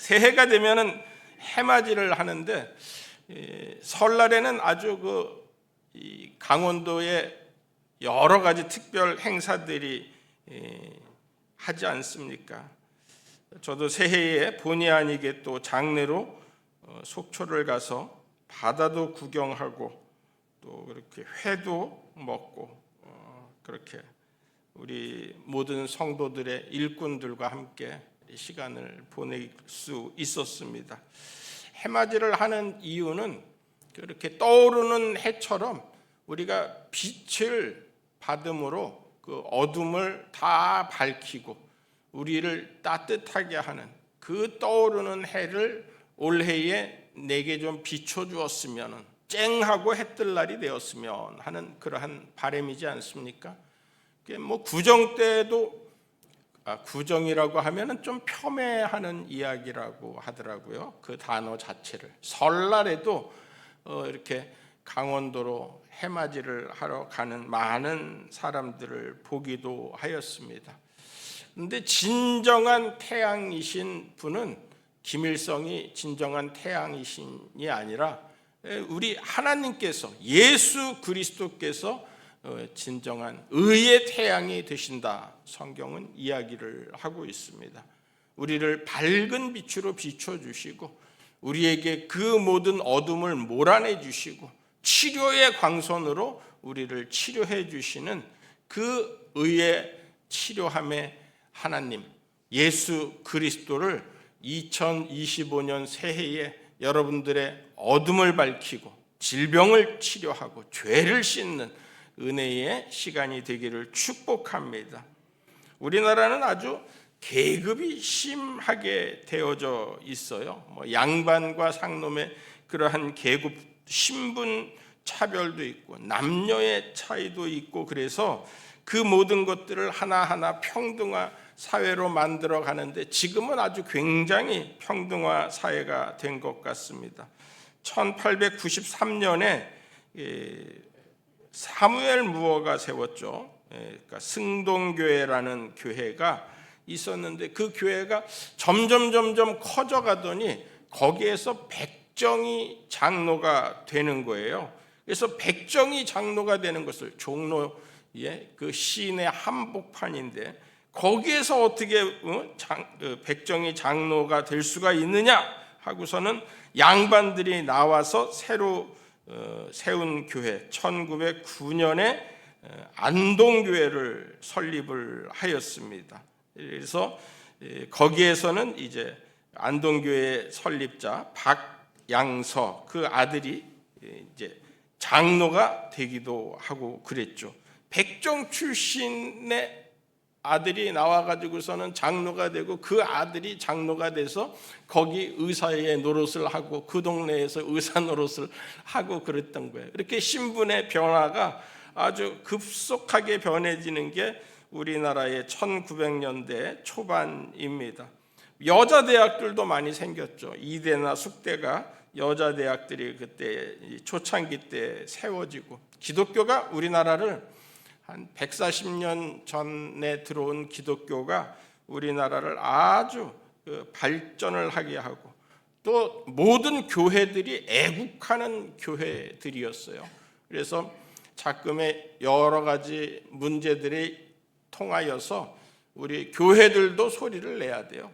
새해가 되면은 해맞이를 하는데 설날에는 아주 이 강원도에 여러 가지 특별 행사들이 하지 않습니까? 저도 새해에 본의 아니게 또 장례로 속초를 가서 바다도 구경하고 또 그렇게 회도 먹고 그렇게 우리 모든 성도들의 일꾼들과 함께 시간을 보낼 수 있었습니다. 해맞이를 하는 이유는 그렇게 떠오르는 해처럼 우리가 빛을 받음으로 그 어둠을 다 밝히고 우리를 따뜻하게 하는 그 떠오르는 해를 올해에 내게 좀 비춰주었으면, 쨍하고 해뜰 날이 되었으면 하는 그러한 바람이지 않습니까? 뭐 구정 때도 구정이라고 하면은 좀 폄훼하는 이야기라고 하더라고요. 그 단어 자체를. 설날에도 이렇게 강원도로 해맞이를 하러 가는 많은 사람들을 보기도 하였습니다. 그런데 진정한 태양이신 분은 김일성이 진정한 태양이신이 아니라 우리 하나님께서, 예수 그리스도께서 진정한 의의 태양이 되신다. 성경은 이야기를 하고 있습니다. 우리를 밝은 빛으로 비춰주시고 우리에게 그 모든 어둠을 몰아내 주시고 치료의 광선으로 우리를 치료해 주시는 그 의의 치료함의 하나님 예수 그리스도를 2025년 새해에 여러분들의 어둠을 밝히고 질병을 치료하고 죄를 씻는 은혜의 시간이 되기를 축복합니다. 우리나라는 아주 계급이 심하게 되어져 있어요. 양반과 상놈의 그러한 계급, 신분 차별도 있고 남녀의 차이도 있고, 그래서 그 모든 것들을 하나하나 평등화 사회로 만들어 가는데 지금은 아주 굉장히 평등화 사회가 된 것 같습니다. 1893년에 사무엘 무어가 세웠죠. 그러니까 승동교회라는 교회가 있었는데 그 교회가 점점 커져가더니 거기에서 백정이 장로가 되는 거예요. 그래서 백정이 장로가 되는 것을, 종로의 그 시인의 한복판인데 거기에서 어떻게 백정이 장로가 될 수가 있느냐 하고서는 양반들이 나와서 새로 세운 교회, 1909년에 안동교회를 설립을 하였습니다. 그래서 거기에서는 이제 안동교회 설립자 박양서 그 아들이 이제 장로가 되기도 하고 그랬죠. 백정 출신의 아들이 나와가지고서는 장로가 되고 그 아들이 장로가 돼서 거기 의사의 노릇을 하고 그 동네에서 의사 노릇을 하고 그랬던 거예요. 이렇게 신분의 변화가 아주 급속하게 변해지는 게 우리나라의 1900년대 초반입니다. 여자 대학들도 많이 생겼죠. 이대나 숙대가 여자 대학들이 그때 초창기 때 세워지고, 기독교가 우리나라를 한 140년 전에 들어온 기독교가 우리나라를 아주 발전을 하게 하고, 또 모든 교회들이 애국하는 교회들이었어요. 그래서 작금의 여러 가지 문제들이 통하여서 우리 교회들도 소리를 내야 돼요.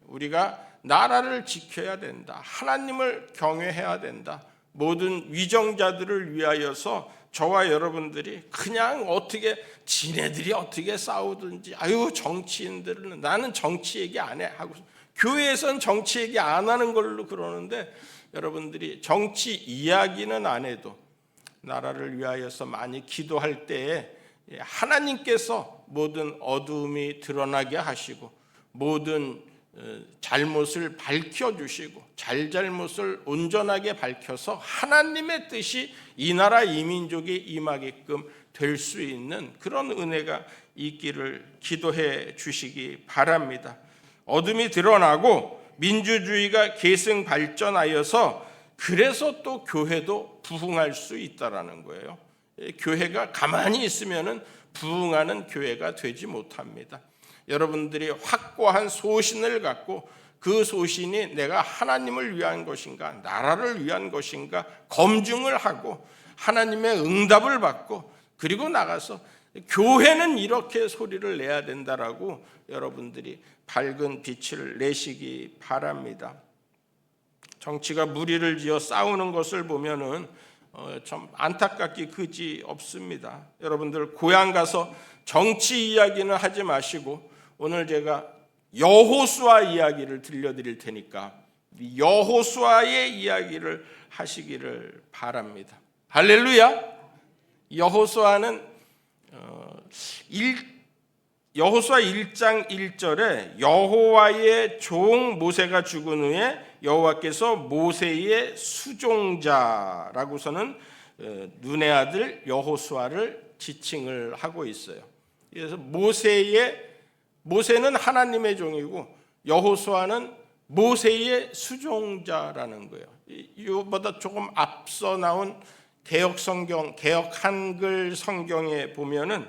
우리가 나라를 지켜야 된다. 하나님을 경외해야 된다. 모든 위정자들을 위하여서 저와 여러분들이 그냥 어떻게 지네들이 어떻게 싸우든지, 아유 정치인들은 나는 정치 얘기 안 해 하고, 교회에선 정치 얘기 안 하는 걸로 그러는데, 여러분들이 정치 이야기는 안 해도 나라를 위하여서 많이 기도할 때에 하나님께서 모든 어두움이 드러나게 하시고 모든 잘못을 밝혀주시고 잘잘못을 온전하게 밝혀서 하나님의 뜻이 이 나라 이 민족에 임하게끔 될 수 있는 그런 은혜가 있기를 기도해 주시기 바랍니다. 어둠이 드러나고 민주주의가 계승 발전하여서 그래서 또 교회도 부흥할 수 있다라는 거예요. 교회가 가만히 있으면은 부흥하는 교회가 되지 못합니다. 여러분들이 확고한 소신을 갖고 그 소신이 내가 하나님을 위한 것인가 나라를 위한 것인가 검증을 하고 하나님의 응답을 받고 그리고 나가서 교회는 이렇게 소리를 내야 된다라고 여러분들이 밝은 빛을 내시기 바랍니다. 정치가 무리를 지어 싸우는 것을 보면은 참 안타깝기 그지 없습니다. 여러분들 고향 가서 정치 이야기는 하지 마시고 오늘 제가 여호수아 이야기를 들려드릴 테니까 여호수아의 이야기를 하시기를 바랍니다. 할렐루야. 여호수아는 여호수아 1장 1절에 여호와의 종 모세가 죽은 후에 여호와께서 모세의 수종자라고서는 눈의 아들 여호수아를 지칭을 하고 있어요. 그래서 모세는 하나님의 종이고 여호수아는 모세의 수종자라는 거예요. 이거보다 조금 앞서 나온 개역 성경, 개역 한글 성경에 보면은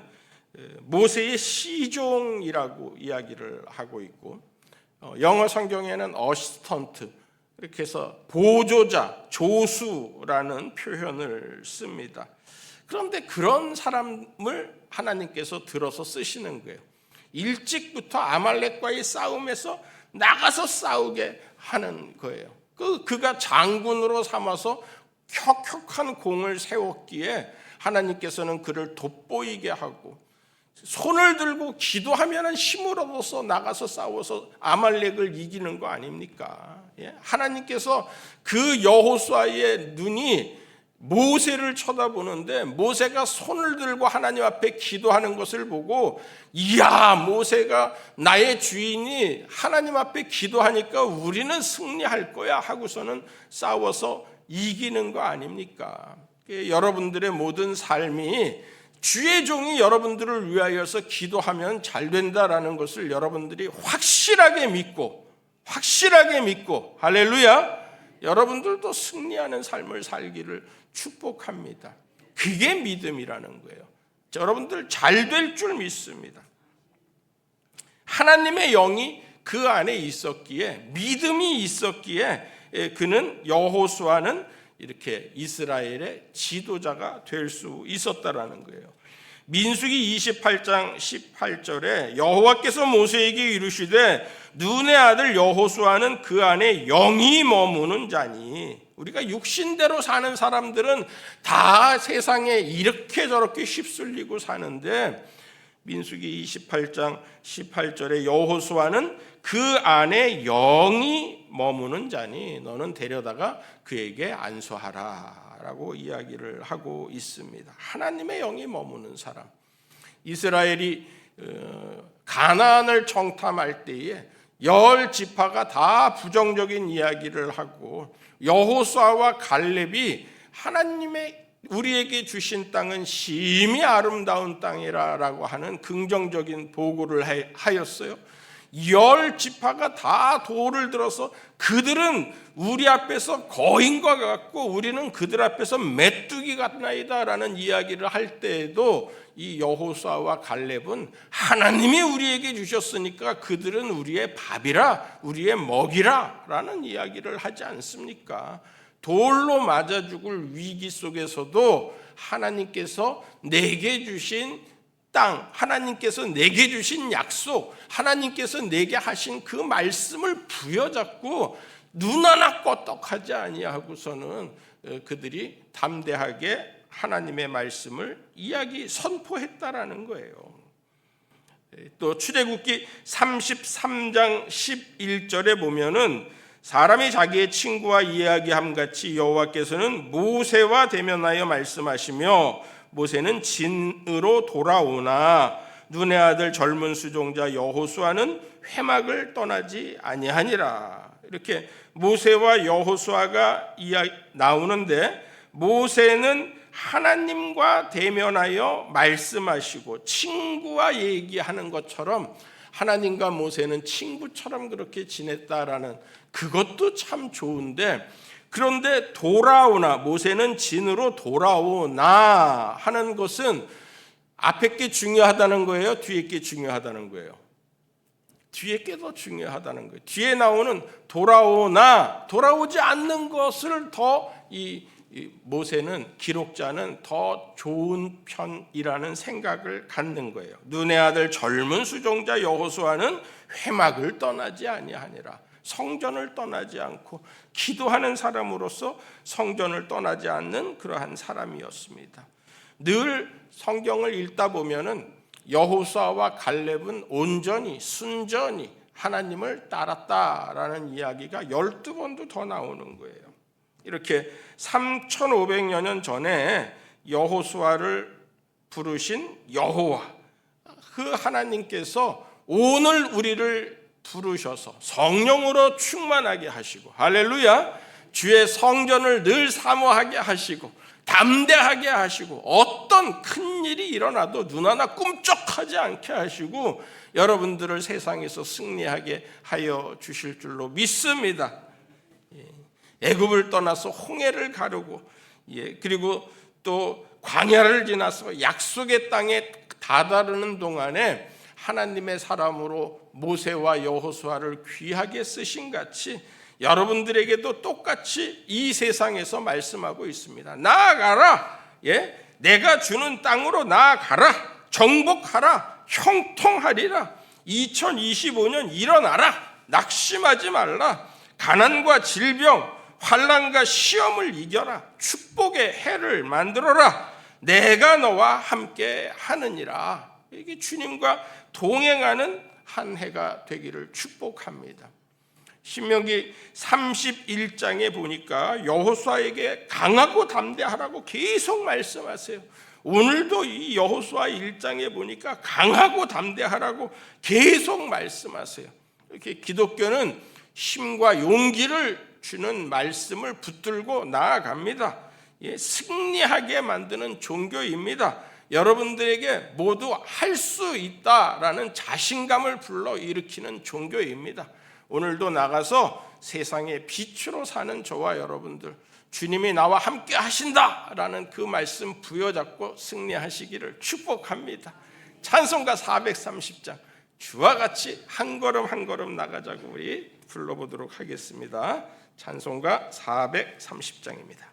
모세의 시종이라고 이야기를 하고 있고 영어 성경에는 어시스턴트 이렇게 해서 보조자, 조수라는 표현을 씁니다. 그런데 그런 사람을 하나님께서 들어서 쓰시는 거예요. 일찍부터 아말렉과의 싸움에서 나가서 싸우게 하는 거예요. 그가 장군으로 삼아서 혁혁한 공을 세웠기에 하나님께서는 그를 돋보이게 하고 손을 들고 기도하면 힘을 얻어서 나가서 싸워서 아말렉을 이기는 거 아닙니까? 하나님께서 그 여호수아의 눈이 모세를 쳐다보는데 모세가 손을 들고 하나님 앞에 기도하는 것을 보고 이야 모세가 나의 주인이 하나님 앞에 기도하니까 우리는 승리할 거야 하고서는 싸워서 이기는 거 아닙니까? 여러분들의 모든 삶이 주의 종이 여러분들을 위하여서 기도하면 잘 된다라는 것을 여러분들이 확실하게 믿고 할렐루야 여러분들도 승리하는 삶을 살기를 축복합니다. 그게 믿음이라는 거예요. 여러분들 잘 될 줄 믿습니다. 하나님의 영이 그 안에 있었기에 믿음이 있었기에 그는 여호수아는 이렇게 이스라엘의 지도자가 될 수 있었다라는 거예요. 민수기 28장 18절에 여호와께서 모세에게 이르시되 눈의 아들 여호수아는 그 안에 영이 머무는 자니 우리가 육신대로 사는 사람들은 다 세상에 이렇게 저렇게 휩쓸리고 사는데 민수기 28장 18절에 여호수아는 그 안에 영이 머무는 자니 너는 데려다가 그에게 안수하라 라고 이야기를 하고 있습니다. 하나님의 영이 머무는 사람. 이스라엘이 가나안을 정탐할 때에 10지파가 다 부정적인 이야기를 하고 여호수아와 갈렙이 하나님의 우리에게 주신 땅은 심히 아름다운 땅이라고 하는 긍정적인 보고를 하였어요. 10지파가 다 돌을 들어서 그들은 우리 앞에서 거인과 같고 우리는 그들 앞에서 메뚜기 같나이다라는 이야기를 할 때에도 이 여호수아와 갈렙은 하나님이 우리에게 주셨으니까 그들은 우리의 밥이라 우리의 먹이라 라는 이야기를 하지 않습니까? 돌로 맞아 죽을 위기 속에서도 하나님께서 내게 주신 땅, 하나님께서 내게 주신 약속, 하나님께서 내게 하신 그 말씀을 부여잡고 눈 하나 껐떡하지 아니하고서는 그들이 담대하게 하나님의 말씀을 선포했다라는 거예요. 또 출애굽기 33장 11절에 보면은 사람이 자기의 친구와 이야기함 같이 여호와께서는 모세와 대면하여 말씀하시며 모세는 진으로 돌아오나 눈의 아들 젊은 수종자 여호수아는 회막을 떠나지 아니하니라. 이렇게 모세와 여호수아가 나오는데 모세는 하나님과 대면하여 말씀하시고 친구와 얘기하는 것처럼 하나님과 모세는 친구처럼 그렇게 지냈다라는 그것도 참 좋은데 그런데 돌아오나 모세는 진으로 돌아오나 하는 것은 앞에 게 중요하다는 거예요? 뒤에 게 중요하다는 거예요? 뒤에 게 더 중요하다는 거예요. 뒤에 나오는 돌아오나 돌아오지 않는 것을 더 이 모세는, 기록자는 더 좋은 편이라는 생각을 갖는 거예요. 눈의 아들 젊은 수종자 여호수아는 회막을 떠나지 아니하니라. 성전을 떠나지 않고 기도하는 사람으로서 성전을 떠나지 않는 그러한 사람이었습니다. 늘 성경을 읽다 보면은 여호수아와 갈렙은 온전히 순전히 하나님을 따랐다라는 이야기가 12번도 더 나오는 거예요. 이렇게 3,500여 년 전에 여호수아를 부르신 여호와, 그 하나님께서 오늘 우리를 부르셔서 성령으로 충만하게 하시고, 할렐루야, 주의 성전을 늘 사모하게 하시고 담대하게 하시고 어떤 큰 일이 일어나도 눈 하나 꿈쩍하지 않게 하시고 여러분들을 세상에서 승리하게 하여 주실 줄로 믿습니다. 애굽을 떠나서 홍해를 가르고, 그리고 또 광야를 지나서 약속의 땅에 다다르는 동안에 하나님의 사람으로 모세와 여호수아를 귀하게 쓰신 같이 여러분들에게도 똑같이 이 세상에서 말씀하고 있습니다. 나아가라. 내가 주는 땅으로 나아가라. 정복하라. 형통하리라. 2025년 일어나라. 낙심하지 말라. 가난과 질병, 환난과 시험을 이겨라. 축복의 해를 만들어라. 내가 너와 함께 하느니라. 이게 주님과 동행하는 한 해가 되기를 축복합니다. 신명기 31장에 보니까 여호수아에게 강하고 담대하라고 계속 말씀하세요. 오늘도 이 여호수아 1장에 보니까 강하고 담대하라고 계속 말씀하세요. 이렇게 기독교는 힘과 용기를 주는 말씀을 붙들고 나아갑니다. 승리하게 만드는 종교입니다. 여러분들에게 모두 할 수 있다라는 자신감을 불러일으키는 종교입니다. 오늘도 나가서 세상의 빛으로 사는 저와 여러분들, 주님이 나와 함께 하신다라는 그 말씀 부여잡고 승리하시기를 축복합니다. 찬송가 430장, 주와 같이 한 걸음 한 걸음 나가자고 우리 불러보도록 하겠습니다. 찬송가 430장입니다.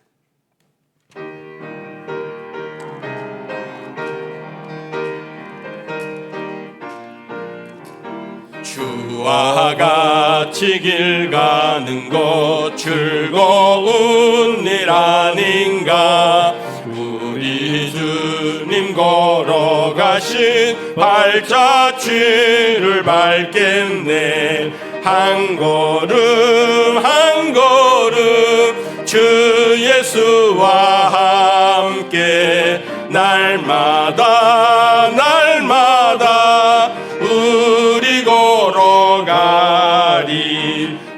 주와 같이 길 가는 것 즐거운 일 아닌가. 우리 주님 걸어가신 발자취를 밟겠네. 한 걸음 한 걸음 주 예수와 함께 날마다 날마다 우리 걸어가리.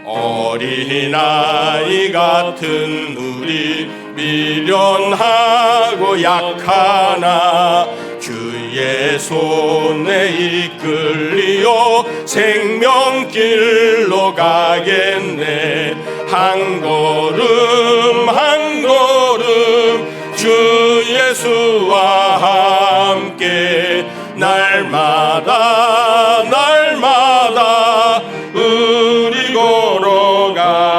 어린아이 같은 우리 미련하고 약하나 주의 손에 이끌리어 생명길로 가겠네. 한 걸음 한 걸음 주 예수와 함께 날마다 날마다 우리 걸어가리.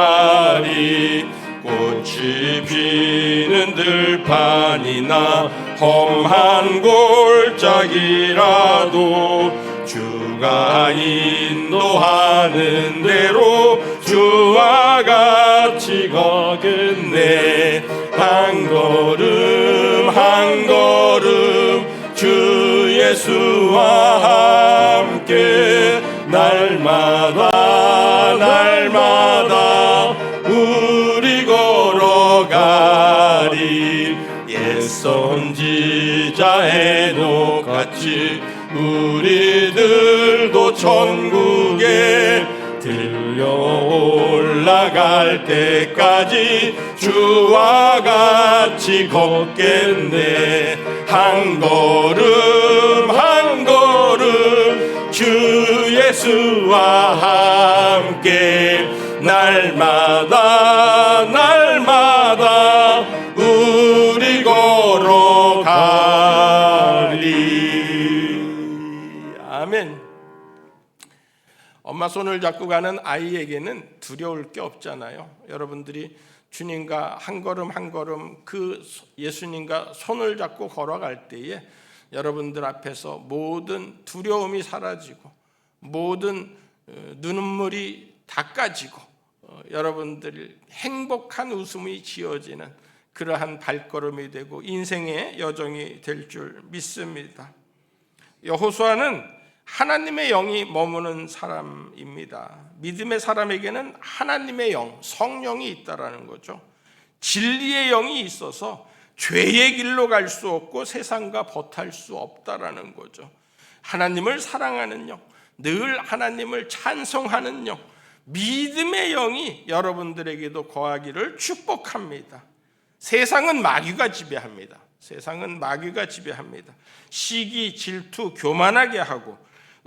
꽃이 피는 들판이나 험한 골짜기라도 주가 인도하는 대로 주와 같이 가겠네. 한 걸음 한 걸음 주 예수와 함께 날마다 날마다 우리 걸어가리. 옛 선지자 에녹같이 우리들도 천국에 들려 올라갈 때까지 주와 같이 걷겠네. 한 걸음 한 걸음 주 예수와 함께 날마다 날마다 우리 걸어가리. 아멘. 손을 잡고 가는 아이에게는 두려울 게 없잖아요. 여러분들이 주님과 한 걸음 한 걸음 그 예수님과 손을 잡고 걸어갈 때에 여러분들 앞에서 모든 두려움이 사라지고 모든 눈물이 닦아지고 여러분들 행복한 웃음이 지어지는 그러한 발걸음이 되고 인생의 여정이 될 줄 믿습니다. 여호수아는 하나님의 영이 머무는 사람입니다. 믿음의 사람에게는 하나님의 영, 성령이 있다라는 거죠. 진리의 영이 있어서 죄의 길로 갈 수 없고 세상과 버탈 수 없다라는 거죠. 하나님을 사랑하는 영, 늘 하나님을 찬송하는 영, 믿음의 영이 여러분들에게도 거하기를 축복합니다. 세상은 마귀가 지배합니다. 세상은 마귀가 지배합니다. 시기, 질투, 교만하게 하고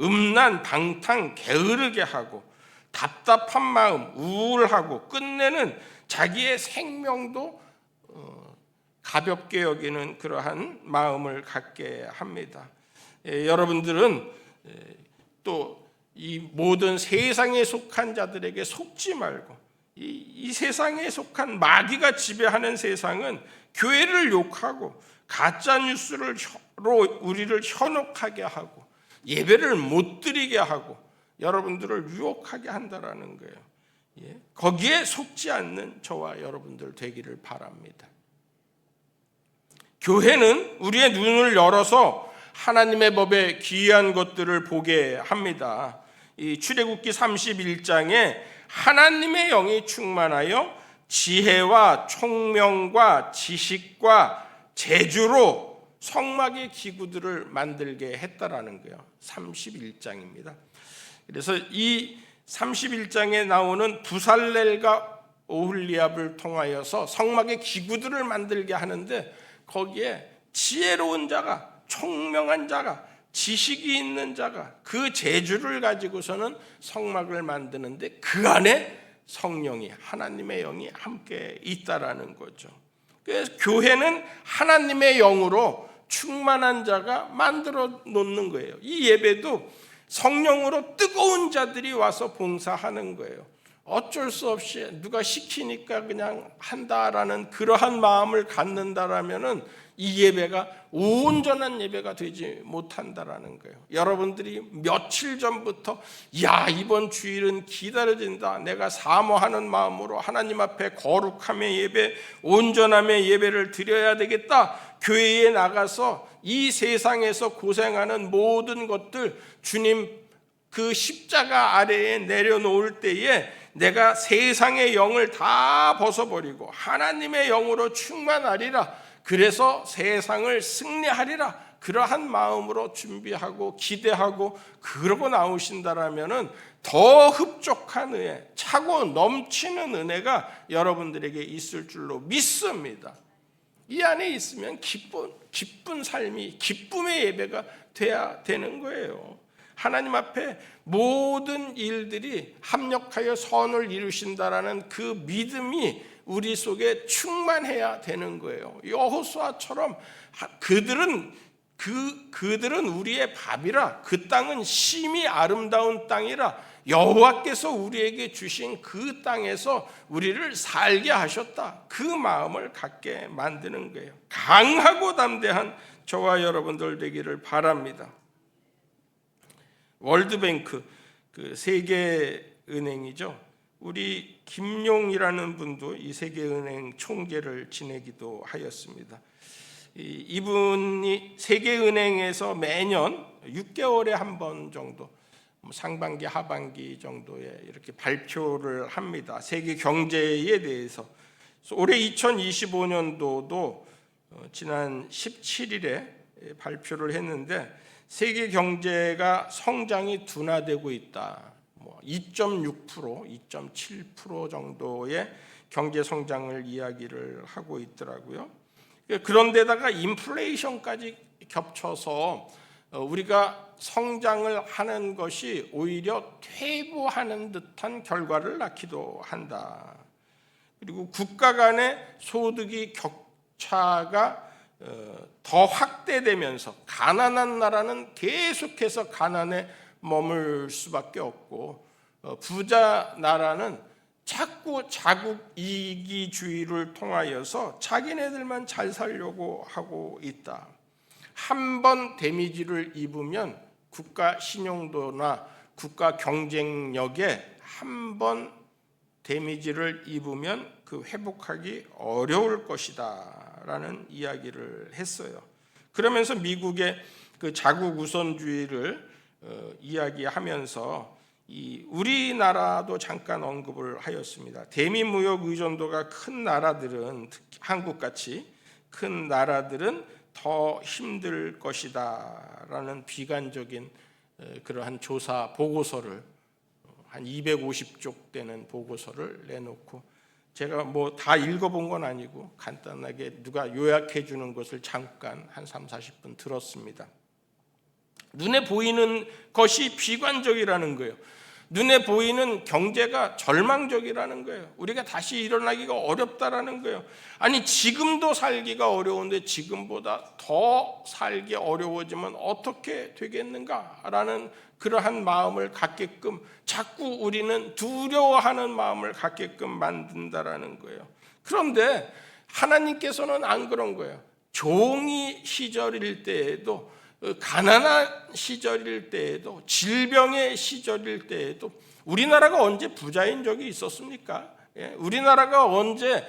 음란, 방탕, 게으르게 하고 답답한 마음, 우울하고 끝내는 자기의 생명도 가볍게 여기는 그러한 마음을 갖게 합니다. 여러분들은 또 이 모든 세상에 속한 자들에게 속지 말고 이 세상에 속한 마귀가 지배하는 세상은 교회를 욕하고 가짜 뉴스로 우리를 현혹하게 하고 예배를 못 드리게 하고 여러분들을 유혹하게 한다라는 거예요. 거기에 속지 않는 저와 여러분들 되기를 바랍니다. 교회는 우리의 눈을 열어서 하나님의 법에 귀한 것들을 보게 합니다. 이 출애굽기 31장에 하나님의 영이 충만하여 지혜와 총명과 지식과 재주로 성막의 기구들을 만들게 했다라는 거예요. 31장입니다. 그래서 이 31장에 나오는 부살렐과 오홀리압을 통하여서 성막의 기구들을 만들게 하는데 거기에 지혜로운 자가, 총명한 자가, 지식이 있는 자가 그 재주를 가지고서는 성막을 만드는데 그 안에 성령이, 하나님의 영이 함께 있다라는 거죠. 그래서 교회는 하나님의 영으로 충만한 자가 만들어 놓는 거예요. 이 예배도 성령으로 뜨거운 자들이 와서 봉사하는 거예요. 어쩔 수 없이 누가 시키니까 그냥 한다라는 그러한 마음을 갖는다라면은 이 예배가 온전한 예배가 되지 못한다라는 거예요. 여러분들이 며칠 전부터 야 이번 주일은 기다려진다. 내가 사모하는 마음으로 하나님 앞에 거룩함의 예배, 온전함의 예배를 드려야 되겠다. 교회에 나가서 이 세상에서 고생하는 모든 것들 주님 그 십자가 아래에 내려놓을 때에 내가 세상의 영을 다 벗어버리고 하나님의 영으로 충만하리라. 그래서 세상을 승리하리라. 그러한 마음으로 준비하고 기대하고 그러고 나오신다라면은 더 흡족한 은혜, 차고 넘치는 은혜가 여러분들에게 있을 줄로 믿습니다. 이 안에 있으면 기쁜 삶이, 기쁨의 예배가 돼야 되는 거예요. 하나님 앞에 모든 일들이 합력하여 선을 이루신다라는 그 믿음이 우리 속에 충만해야 되는 거예요. 여호수아처럼 그들은 우리의 밥이라, 그 땅은 심히 아름다운 땅이라, 여호와께서 우리에게 주신 그 땅에서 우리를 살게 하셨다. 그 마음을 갖게 만드는 거예요. 강하고 담대한 저와 여러분들 되기를 바랍니다. 월드뱅크, 그 세계은행이죠. 우리 김용이라는 분도 이 세계은행 총재를 지내기도 하였습니다. 이분이 세계은행에서 매년 6개월에 한 번 정도, 상반기 하반기 정도에 이렇게 발표를 합니다. 세계 경제에 대해서. 올해 2025년도도 지난 17일에 발표를 했는데 세계 경제가 성장이 둔화되고 있다. 2.6%, 2.7% 정도의 경제 성장을 이야기를 하고 있더라고요. 그런데다가 인플레이션까지 겹쳐서 우리가 성장을 하는 것이 오히려 퇴보하는 듯한 결과를 낳기도 한다. 그리고 국가 간의 소득이 격차가 더 확대되면서 가난한 나라는 계속해서 가난에 머물 수밖에 없고 부자 나라는 자꾸 자국 이기주의를 통하여서 자기네들만 잘 살려고 하고 있다. 한 번 데미지를 입으면 국가 신용도나 국가 경쟁력에 한 번 데미지를 입으면 그 회복하기 어려울 것이다 라는 이야기를 했어요. 그러면서 미국의 그 자국 우선주의를 이야기하면서 우리나라도 잠깐 언급을 하였습니다. 대미 무역 의존도가 큰 나라들은, 특히 한국같이 큰 나라들은 더 힘들 것이다라는 비관적인 그러한 조사 보고서를 한 250쪽 되는 보고서를 내놓고, 제가 뭐 다 읽어본 건 아니고 간단하게 누가 요약해 주는 것을 잠깐 한 30-40분 들었습니다. 눈에 보이는 것이 비관적이라는 거예요. 눈에 보이는 경제가 절망적이라는 거예요. 우리가 다시 일어나기가 어렵다라는 거예요. 아니, 지금도 살기가 어려운데 지금보다 더 살기 어려워지면 어떻게 되겠는가라는 그러한 마음을 갖게끔, 자꾸 우리는 두려워하는 마음을 갖게끔 만든다라는 거예요. 그런데 하나님께서는 안 그런 거예요. 종이 시절일 때에도, 가난한 시절일 때에도, 질병의 시절일 때에도, 우리나라가 언제 부자인 적이 있었습니까? 우리나라가 언제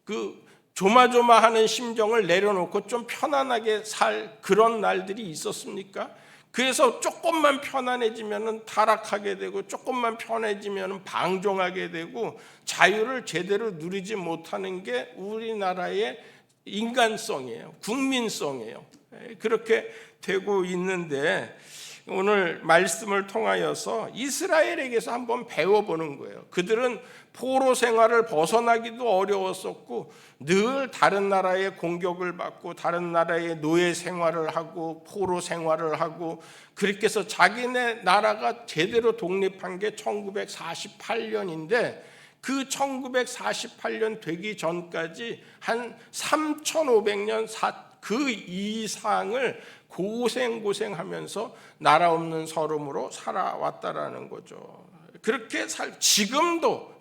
그 조마조마하는 심정을 내려놓고 좀 편안하게 살 그런 날들이 있었습니까? 그래서 조금만 편안해지면 타락하게 되고, 조금만 편해지면 방종하게 되고, 자유를 제대로 누리지 못하는 게 우리나라의 인간성이에요. 국민성이에요. 그렇게 되고 있는데, 오늘 말씀을 통하여서 이스라엘에게서 한번 배워보는 거예요. 그들은 포로 생활을 벗어나기도 어려웠었고, 늘 다른 나라의 공격을 받고, 다른 나라의 노예 생활을 하고, 포로 생활을 하고, 그렇게 해서 자기네 나라가 제대로 독립한 게 1948년인데 그 1948년 되기 전까지 한 3,500년 그 이상을 고생하면서 나라 없는 서름으로 살아왔다라는 거죠. 그렇게 지금도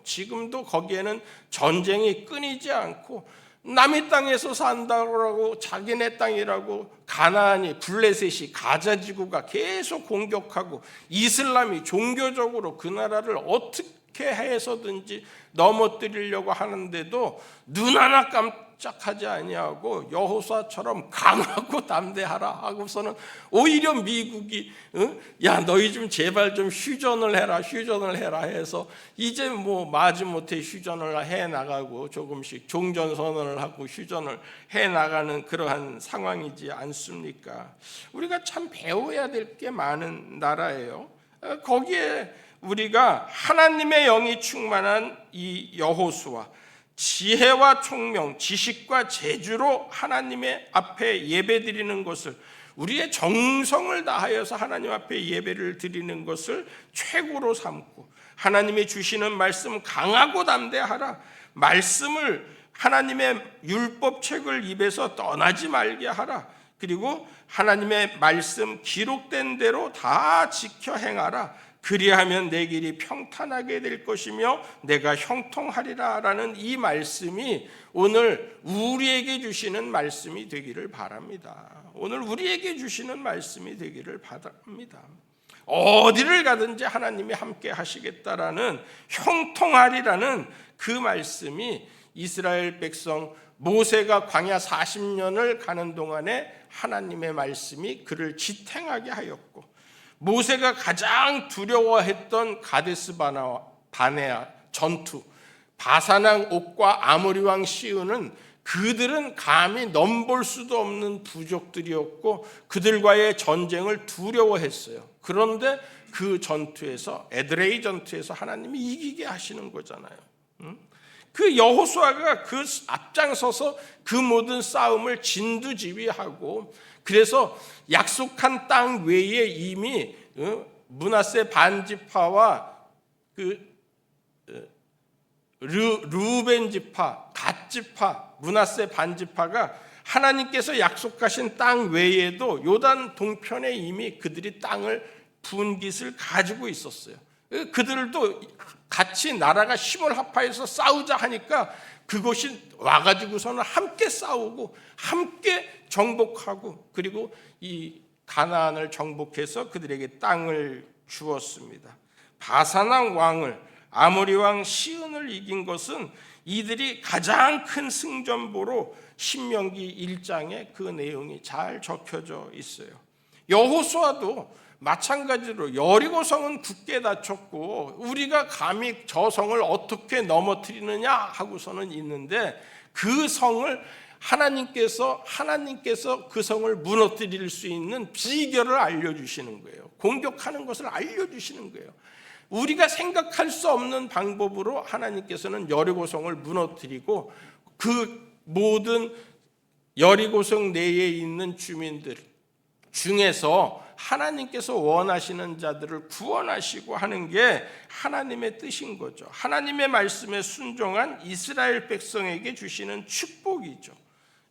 거기에는 전쟁이 끊이지 않고, 남의 땅에서 산다고 자기네 땅이라고 가나안이, 블레셋이, 가자지구가 계속 공격하고, 이슬람이 종교적으로 그 나라를 어떻게 해서든지 넘어뜨리려고 하는데도 눈 하나 깜짝하지 아니하고 여호수아처럼 강하고 담대하라 하고서는 오히려 미국이 야, 너희 좀 제발 좀 휴전을 해라 해서 이제 뭐 마지못해 휴전을 해 나가고, 조금씩 종전선언을 하고 휴전을 해 나가는 그러한 상황이지 않습니까? 우리가 참 배워야 될 게 많은 나라예요. 거기에 우리가 하나님의 영이 충만한 이 여호수아, 지혜와 총명, 지식과 재주로 하나님의 앞에 예배드리는 것을, 우리의 정성을 다하여서 하나님 앞에 예배를 드리는 것을 최고로 삼고, 하나님이 주시는 말씀 강하고 담대하라, 말씀을, 하나님의 율법책을 입에서 떠나지 말게 하라, 그리고 하나님의 말씀 기록된 대로 다 지켜 행하라, 그리하면 내 길이 평탄하게 될 것이며 내가 형통하리라 라는 이 말씀이 오늘 우리에게 주시는 말씀이 되기를 바랍니다. 오늘 우리에게 주시는 말씀이 되기를 바랍니다. 어디를 가든지 하나님이 함께 하시겠다라는, 형통하리라는 그 말씀이 이스라엘 백성 모세가 광야 40년을 가는 동안에 하나님의 말씀이 그를 지탱하게 하였고, 모세가 가장 두려워했던 가데스 바네아 전투, 바사랑 옥과 아모리 왕 시온은 그들은 감히 넘볼 수도 없는 부족들이었고 그들과의 전쟁을 두려워했어요. 그런데 그 전투에서, 에드레이 전투에서 하나님이 이기게 하시는 거잖아요. 그 여호수아가 그 앞장서서 그 모든 싸움을 진두지휘하고, 그래서 약속한 땅 외에 이미 므낫세 반지파와 그 르우벤 지파, 갓 지파, 므낫세 반지파가 하나님께서 약속하신 땅 외에도 요단 동편에 이미 그들이 땅을 분깃을 가지고 있었어요. 그들도 같이 나라가 힘을 합하여서 싸우자 하니까 그것이 와가지고서는 함께 싸우고 함께 정복하고 그리고 이 가나안을 정복해서 그들에게 땅을 주었습니다. 바산 왕을 아모리 왕 시온을 이긴 것은 이들이 가장 큰 승전보로 신명기 1장에 그 내용이 잘 적혀져 있어요. 여호수아도 마찬가지로 여리고성은 굳게 닫혔고 우리가 감히 저 성을 어떻게 넘어뜨리느냐 하고서는 있는데 그 성을 하나님께서 그 성을 무너뜨릴 수 있는 비결을 알려주시는 거예요. 공격하는 것을 알려주시는 거예요. 우리가 생각할 수 없는 방법으로 하나님께서는 여리고성을 무너뜨리고 그 모든 여리고성 내에 있는 주민들 중에서 하나님께서 원하시는 자들을 구원하시고 하는 게 하나님의 뜻인 거죠. 하나님의 말씀에 순종한 이스라엘 백성에게 주시는 축복이죠.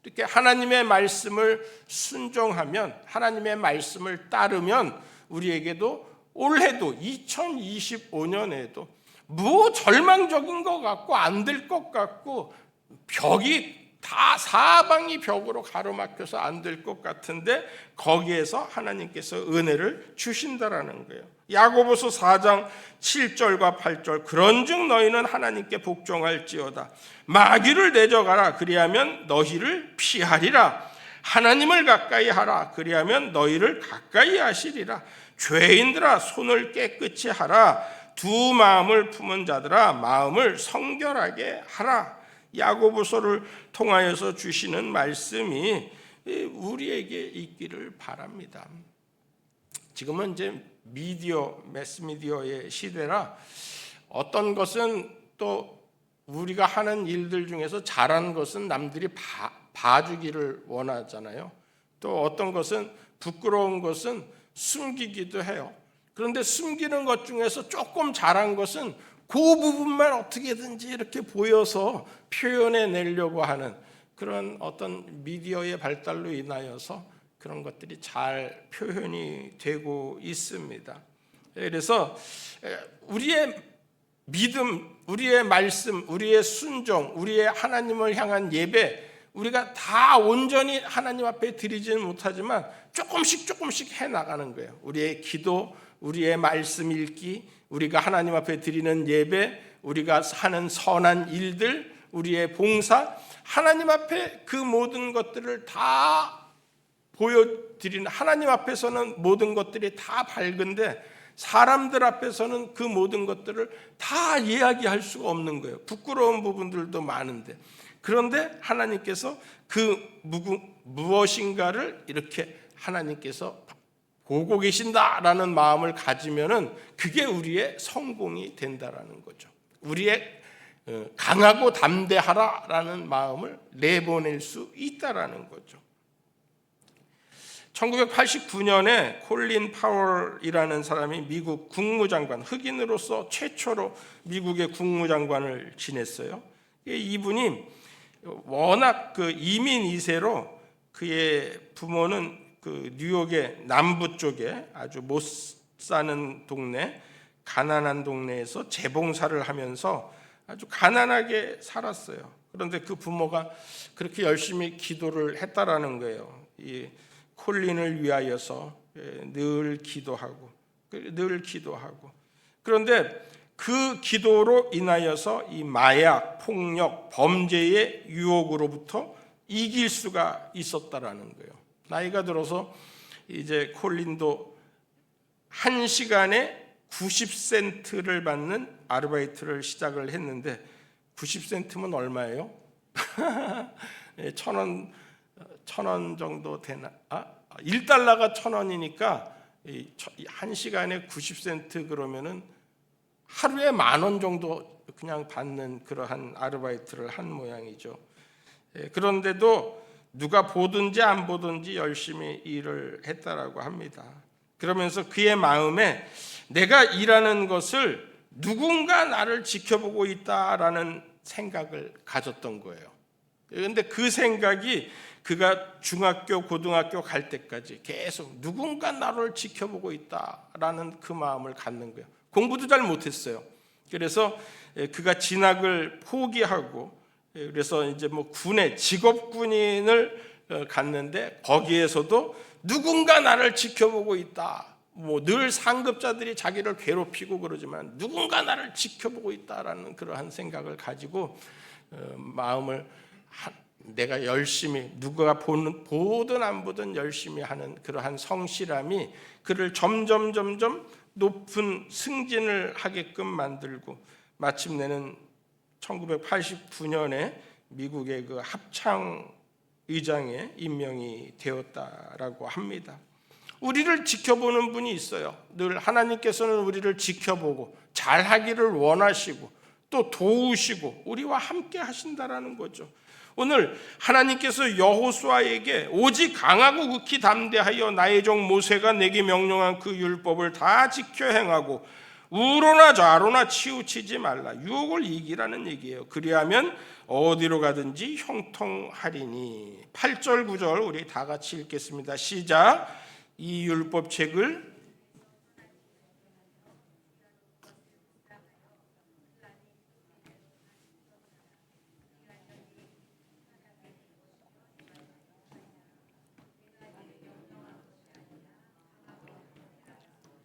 이렇게 하나님의 말씀을 순종하면, 하나님의 말씀을 따르면 우리에게도 올해도 2025년에도 뭐 절망적인 것 같고 안 될 것 같고 벽이 다 사방이 벽으로 가로막혀서 안 될 것 같은데 거기에서 하나님께서 은혜를 주신다라는 거예요. 야고보서 4장 7절과 8절 그런즉 너희는 하나님께 복종할지어다 마귀를 내적하라 그리하면 너희를 피하리라 하나님을 가까이 하라 그리하면 너희를 가까이 하시리라 죄인들아 손을 깨끗이 하라 두 마음을 품은 자들아 마음을 성결하게 하라. 야고보서를 통하여서 주시는 말씀이 우리에게 있기를 바랍니다. 지금은 이제 매스미디어의 시대라 어떤 것은 또 우리가 하는 일들 중에서 잘한 것은 남들이 봐주기를 원하잖아요. 또 어떤 것은 부끄러운 것은 숨기기도 해요. 그런데 숨기는 것 중에서 조금 잘한 것은 그 부분만 어떻게든지 이렇게 보여서 표현해 내려고 하는 그런 어떤 미디어의 발달로 인하여서 그런 것들이 잘 표현이 되고 있습니다. 그래서 우리의 믿음, 우리의 말씀, 우리의 순종, 우리의 하나님을 향한 예배 우리가 다 온전히 하나님 앞에 드리지는 못하지만 조금씩 해나가는 거예요. 우리의 기도, 우리의 말씀 읽기, 우리가 하나님 앞에 드리는 예배, 우리가 하는 선한 일들, 우리의 봉사, 하나님 앞에 그 모든 것들을 다 보여드리는, 하나님 앞에서는 모든 것들이 다 밝은데 사람들 앞에서는 그 모든 것들을 다 이야기할 수가 없는 거예요. 부끄러운 부분들도 많은데, 그런데 하나님께서 그 무엇인가를 이렇게 하나님께서 보고 계신다라는 마음을 가지면은 그게 우리의 성공이 된다라는 거죠. 우리의 강하고 담대하라라는 마음을 내보낼 수 있다라는 거죠. 1989년에 콜린 파월이라는 사람이 미국 국무장관, 흑인으로서 최초로 미국의 국무장관을 지냈어요. 이분이 워낙 그 이민 2세로 그의 부모는 그 뉴욕의 남부 쪽에 아주 못 사는 동네, 가난한 동네에서 재봉사를 하면서 아주 가난하게 살았어요. 그런데 그 부모가 그렇게 열심히 기도를 했다라는 거예요. 이 콜린을 위하여서 늘 기도하고. 그런데 그 기도로 인하여서 이 마약, 폭력, 범죄의 유혹으로부터 이길 수가 있었다라는 거예요. 나이가 들어서 이제 콜린도 1시간에 90센트를 받는 아르바이트를 시작을 했는데 90센트면 얼마예요? 1,000원 정도 되나? 1달러가 1,000원이니까 1시간에 90센트 그러면은 하루에 10,000원 정도 그냥 받는 그러한 아르바이트를 한 모양이죠. 그런데도 누가 보든지 안 보든지 열심히 일을 했다라고 합니다. 그러면서 그의 마음에 내가 일하는 것을 누군가 나를 지켜보고 있다라는 생각을 가졌던 거예요. 그런데 그 생각이 그가 중학교, 고등학교 갈 때까지 계속 누군가 나를 지켜보고 있다라는 그 마음을 갖는 거예요. 공부도 잘 못했어요. 그래서 그가 진학을 포기하고 그래서 이제 뭐 군에 직업군인을 갔는데 거기에서도 누군가 나를 지켜보고 있다. 뭐 늘 상급자들이 자기를 괴롭히고 그러지만 누군가 나를 지켜보고 있다라는 그러한 생각을 가지고 마음을 내가 열심히 누가 보든 안 보든 열심히 하는 그러한 성실함이 그를 점점 높은 승진을 하게끔 만들고 마침내는 1989년에 미국의 그 합창 의장에 임명이 되었다라고 합니다. 우리를 지켜보는 분이 있어요. 늘 하나님께서는 우리를 지켜보고 잘하기를 원하시고 또 도우시고 우리와 함께 하신다라는 거죠. 오늘 하나님께서 여호수아에게 오직 강하고 극히 담대하여 나의 종 모세가 내게 명령한 그 율법을 다 지켜 행하고 우로나 좌로나 치우치지 말라. 유혹을 이기라는 얘기예요. 그리하면 어디로 가든지 형통하리니. 8절 9절 우리 다 같이 읽겠습니다. 시작. 이 율법책을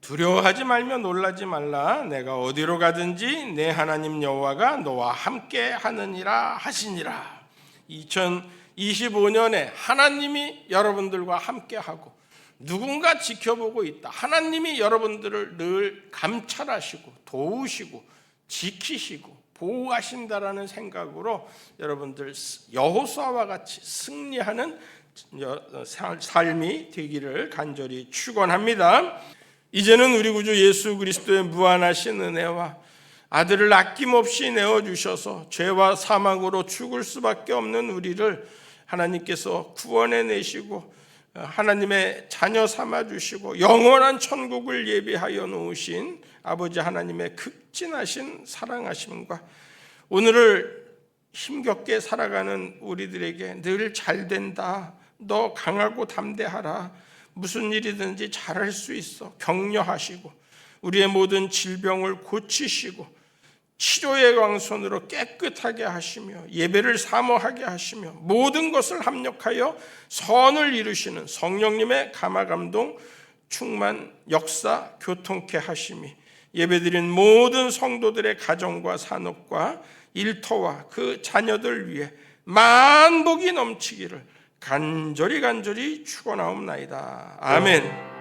두려워하지 말며 놀라지 말라. 내가 어디로 가든지 내 하나님 여호와가 너와 함께 하느니라 하시니라. 2025년에 하나님이 여러분들과 함께 하고 누군가 지켜보고 있다. 하나님이 여러분들을 늘 감찰하시고 도우시고 지키시고 보호하신다라는 생각으로 여러분들 여호수아와 같이 승리하는 삶이 되기를 간절히 축원합니다. 이제는 우리 구주 예수 그리스도의 무한하신 은혜와 아들을 아낌없이 내어주셔서 죄와 사망으로 죽을 수밖에 없는 우리를 하나님께서 구원해내시고 하나님의 자녀 삼아주시고 영원한 천국을 예비하여 놓으신 아버지 하나님의 극진하신 사랑하심과 오늘을 힘겹게 살아가는 우리들에게 늘 잘된다, 너 강하고 담대하라, 무슨 일이든지 잘할 수 있어 격려하시고 우리의 모든 질병을 고치시고 치료의 광선으로 깨끗하게 하시며 예배를 사모하게 하시며 모든 것을 합력하여 선을 이루시는 성령님의 감화감동 충만 역사 교통케 하심이 예배드린 모든 성도들의 가정과 산업과 일터와 그 자녀들 위해 만복이 넘치기를 간절히 축원하옵나이다. 아멘.